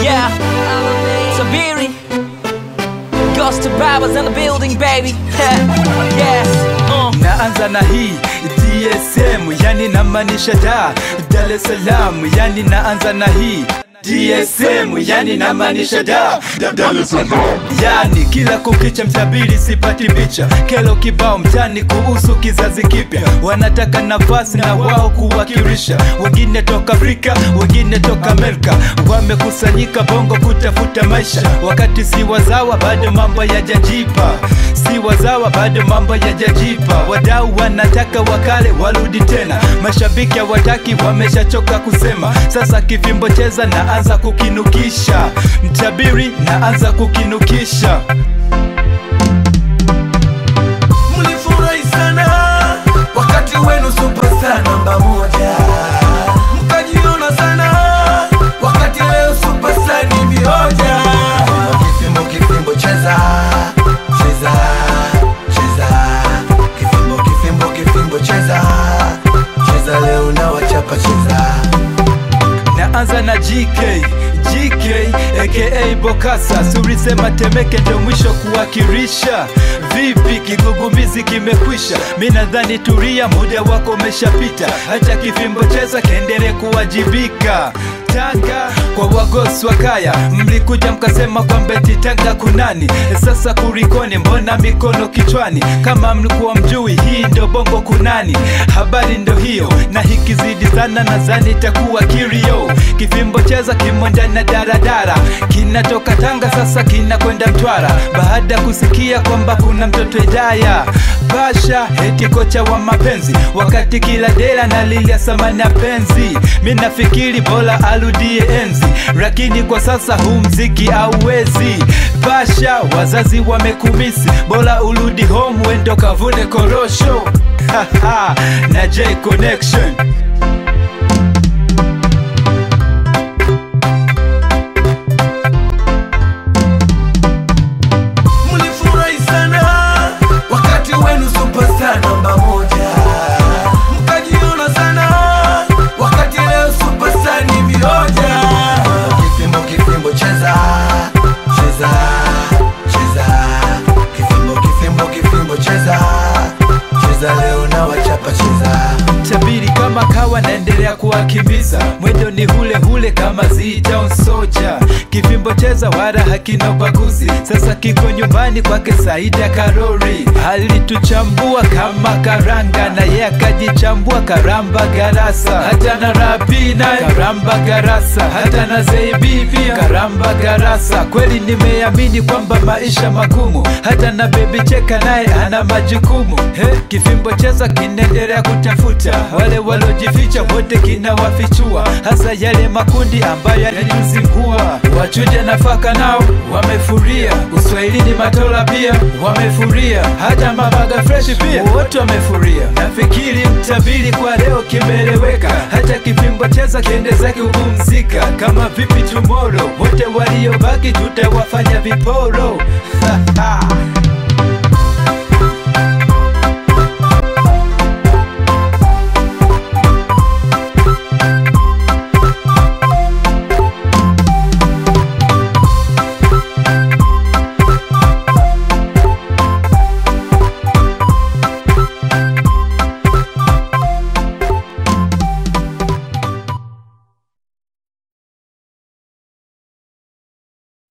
Yeah, Sabiri Ghost to Babas in the building, baby. Yeah, Naanza na hii DSM, yani namaanisha Dar es Salaam, yani naanza na hii DSM, yani namaanisha Dar es Salaam. Yani kila kukicha mtabiri sipati picha, kelo kibao mtani kuhusu kizazi kipya. Wanataka nafasi na wao kuwakilisha, wengine toka Afrika, wengine toka Amerika. Wamekusanyika Bongo kutafuta maisha, wakati si wazawa bado mambo yajajipa. Si wazawa bado mambo yajajipa. Wadau wanataka wakale warudi tena, mashabiki hawataki, wameshachoka kusema. Sasa kifimbo cheza naanza kukinukisha, mtabiri naanza kukinukisha. Mlifurahi sana wakati wenu superstar namba moja, mkajiona sana wakati leo superstar ni vioja. Kifimbo kifimbo cheza cheza cheza, kifimbo kifimbo kifimbo cheza cheza, leo na wachapa cheza. Naanza na GK aka Bokasa, suri sema Temeke ndo mwisho kuwakirisha. Vipi kigugumizi kimekwisha, mi nadhani turia, muda wako umeshapita. Acha kifimbo cheza kendele kuwajibika. Tanga kwa wagosi wa kaya, mlikuja mkasema kwa mbeti Tanga kunani. Sasa kurikoni, mbona mikono kichwani? Kama mlikuwa mjui, hii ndo Bongo kunani. Habari ndo hiyo, na hikizidi sana nadhani itakuwa kirio. Kifimbo cheza kimonda na daradara, kinatoka Tanga sasa kinakwenda Mtwara. Baada kusikia kwamba kuna mtoto Idaya Basha eti kocha wa mapenzi, wakati kila dela na lilia samani ya penzi. Mina fikiri bora arudie enzi, lakini kwa sasa huu mziki hauwezi. Basha wazazi wamekumisi, bora urudi home wendo kavune korosho. Na J Connection. Mlifurahi sana wakati wenu superstar namba moja, mkajiona sana wakati leo superstar ni vioja. Kifimbo kifimbo cheza cheza cheza, kifimbo kifimbo kifimbo cheza cheza, leo na wachapa cheza. Tabiri kama kawa naendelea kuwakimbiza, mwendo ni hule hule kama Z-Town Soldier. Kifimbo cheza wala hakina ubaguzi, sasa kiko nyumbani kwake Saida Karori. Alituchambua kama karanga, na ye akajichambua karamba garasa. Hata na Rabina karamba garasa, hata na Zeibi pia karamba garasa. Kweli nimeamini kwamba maisha magumu, hata na Baby Cheka naye ana majukumu. Kifimbo cheza kinaendelea kutafuta wale walojificha, wote kinawafichua, hasa yale makundi ambayo yalituzingua. Wachuja nafaka nao wamefuria, uswahilini matola pia wamefuria, hata mabaga fresh pia wote wamefuria. Nafikiri mtabiri kwa leo kimeleweka, hata kifimbo cheza kiende zake kupumzika. Kama vipi tomorrow, wote waliobaki tutawafanya viporo.